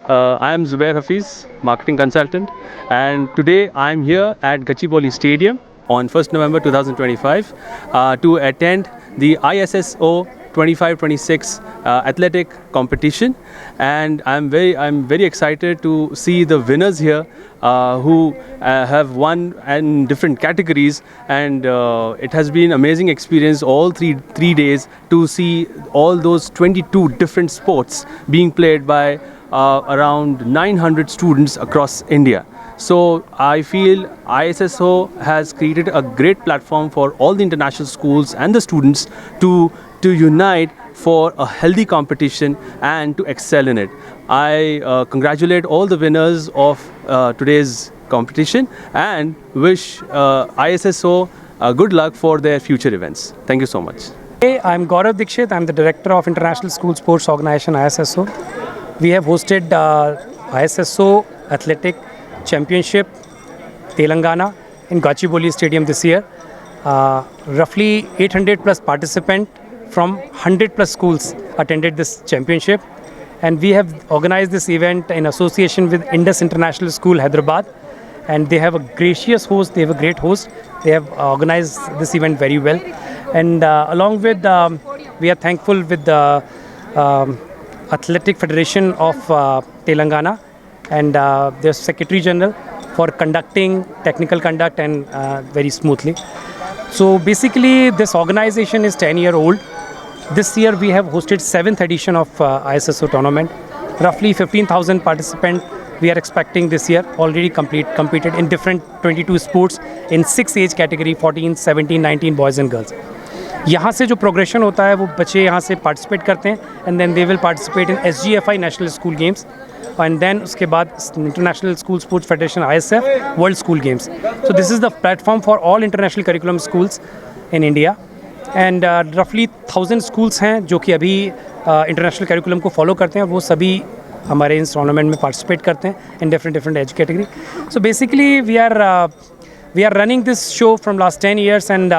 I am Zubair Hafiz, marketing consultant, and today I am here at Gachibowli Stadium on 1st November 2025 to attend the ISSO 25-26 athletic competition, and I'm very excited to see the winners here who have won in different categories, and it has been amazing experience all three days to see all those 22 different sports being played by around 900 students across India. So I feel ISSO has created a great platform for all the international schools and the students to unite for a healthy competition and to excel in it. I congratulate all the winners of today's competition and wish ISSO good luck for their future events. Thank you so much. Hey, I'm Gaurav Dikshit. I'm the Director of International School Sports Organization, ISSO. We have hosted ISSO Athletic Championship Telangana in Gachibowli Stadium this year. Roughly 800 plus participants from 100 plus schools attended this championship, and we have organized this event in association with Indus International School, Hyderabad, and they have a gracious host. They have a great host. They have organized this event very well, and along with we are thankful with the Athletic Federation of Telangana and their Secretary General for conducting technical conduct and very smoothly. So basically this organization is 10-year-old. This year we have hosted 7th edition of ISSO tournament. Roughly 15,000 participants we are expecting this year, already competed in different 22 sports in 6 age category, 14, 17, 19 boys and girls. यहाँ से जो progression होता है वो बच्चे यहाँ से participate करते हैं and then they will participate in SGFI national school games and then उसके बाद international school sports federation ISF world school games. So this is the platform for all international curriculum schools in India and रफली 1000 schools हैं जो कि अभी international curriculum को follow करते हैं. वो सभी हमारे इस टूर्नामेंट में पार्टिसिपेट करते हैं in different age category. So basically we are running this show from last 10 years and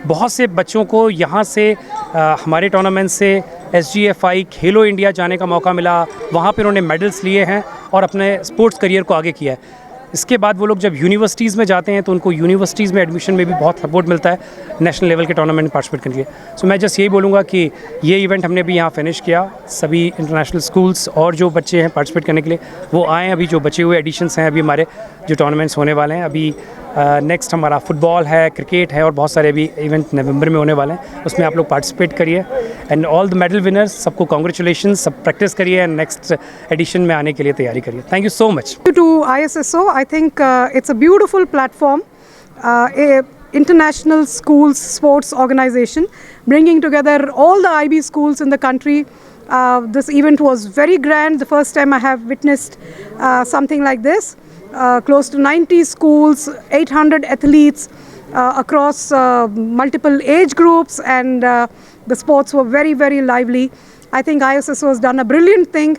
बहुत से बच्चों को यहाँ से हमारे टूर्नामेंट से SGFI खेलो इंडिया जाने का मौका मिला. वहाँ पे उन्होंने मेडल्स लिए हैं और अपने स्पोर्ट्स करियर को आगे किया है. इसके बाद वो लोग जब यूनिवर्सिटीज़ में जाते हैं तो उनको यूनिवर्सिटीज़ में एडमिशन में भी बहुत सपोर्ट मिलता है नेशनल लेवल के टूर्नामेंट में पार्टिसिपेट करने के लिए. सो मैं जस्ट यही बोलूँगा कि ये इवेंट हमने भी यहाँ फिनिश किया. सभी इंटरनेशनल स्कूल्स और जो बच्चे हैं पार्टिसिपेट करने के लिए वो आएँ. अभी जो बचे हुए एडिशंस हैं अभी हमारे जो टूर्नामेंट्स होने वाले हैं, अभी नेक्स्ट हमारा फुटबॉल है, क्रिकेट है और बहुत सारे अभी इवेंट नवंबर में होने वाले हैं. उसमें आप लोग पार्टिसिपेट करिए and all the medal winners सबको कॉन्ग्रेचुलेशन. सब प्रैक्टिस करिए एंड नेक्स्ट एडिशन में आने के लिए तैयारी करिए. Thank you so much. To ISSO, I think it's a beautiful platform, a international schools sports organization bringing together all the IB schools in the country. This event was very grand. The first time I have witnessed something like this. Close to 90 schools, 800 athletes across multiple age groups, and the sports were very lively. I think ISSO has done a brilliant thing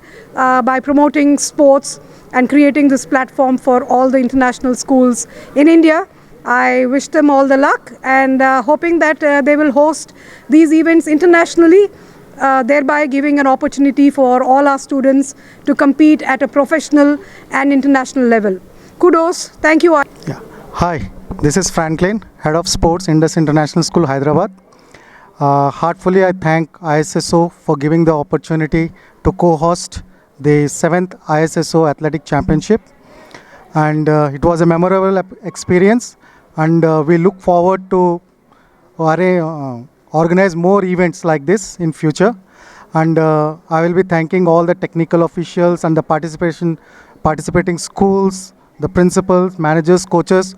by promoting sports and creating this platform for all the international schools in India. I wish them all the luck and hoping that they will host these events internationally, thereby giving an opportunity for all our students to compete at a professional and international level. Kudos. Thank you. Yeah. Hi, this is Franklin, Head of Sports, Indus International School, Hyderabad. Heartfully, I thank ISSO for giving the opportunity to co-host the 7th ISSO Athletic Championship, and it was a memorable experience, and we look forward to organize more events like this in future. And I will be thanking all the technical officials and the participating schools, the principals, managers, coaches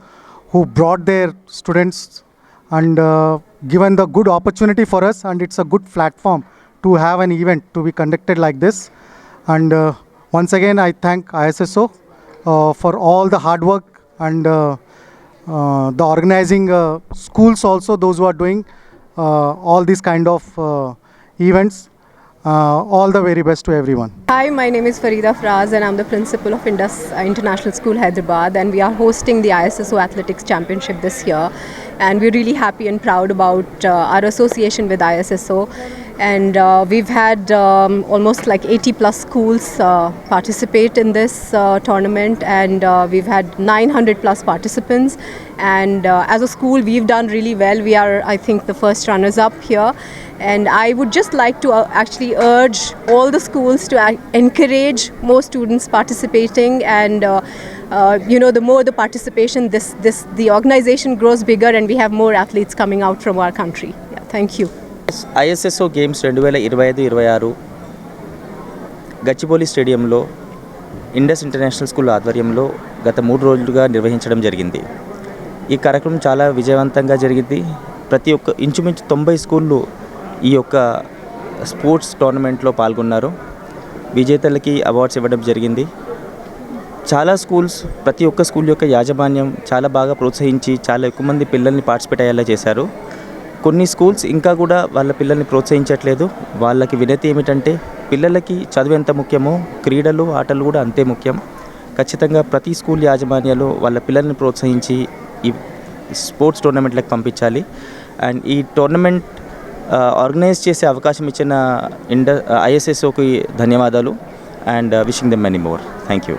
who brought their students and given the good opportunity for us, and it's a good platform to have an event to be conducted like this. And once again I thank ISSO for all the hard work and the organizing schools also, those who are doing all these kind of events. All the very best to everyone. Hi, my name is Farida Fraz and I'm the principal of Indus International School, Hyderabad, and we are hosting the ISSO Athletics Championship this year, and we're really happy and proud about our association with ISSO. and we've had almost like 80 plus schools participate in this tournament, and we've had 900 plus participants, and as a school we've done really well. We are, I think, the first runners up here, and I would just like to actually urge all the schools to encourage more students participating, and you know, the more the participation, the organization grows bigger, and we have more athletes coming out from our country. Yeah, thank you. ISSO games 2025-26 Gachibowli స్టేడియంలో Indus international school ఆధ్వర్యంలో గత 3 రోజులుగా నిర్వహించడం జరిగింది. ఈ కార్యక్రమం చాలా విజయవంతంగా జరిగింది. ప్రతి ఒక్క ఇంచుమించు 90 స్కూళ్ళు ఈ యొక్క స్పోర్ట్స్ టోర్నమెంట్లో పాల్గొన్నారు. విజేతలకి అవార్డ్స్ ఇవ్వడం జరిగింది. చాలా స్కూల్స్, ప్రతి ఒక్క స్కూల్ యొక్క యాజమాన్యం చాలా బాగా ప్రోత్సహించి చాలా ఎక్కువ మంది పిల్లల్ని పార్టిసిపేట్ అయ్యేలా చేశారు. కొన్ని స్కూల్స్ ఇంకా కూడా వాళ్ళ పిల్లల్ని ప్రోత్సహించట్లేదు. వాళ్ళకి వినతి ఏమిటంటే, పిల్లలకి చదువు ఎంత ముఖ్యమో క్రీడలు, ఆటలు కూడా అంతే ముఖ్యం. ఖచ్చితంగా ప్రతి స్కూల్ యాజమాన్యాలు వాళ్ళ పిల్లల్ని ప్రోత్సహించి ఈ స్పోర్ట్స్ టోర్నమెంట్లకు పంపించాలి. అండ్ ఈ టోర్నమెంట్ ఆర్గనైజ్ చేసే అవకాశం ఇచ్చిన ISSOకి ధన్యవాదాలు, and wishing them many more. Thank you.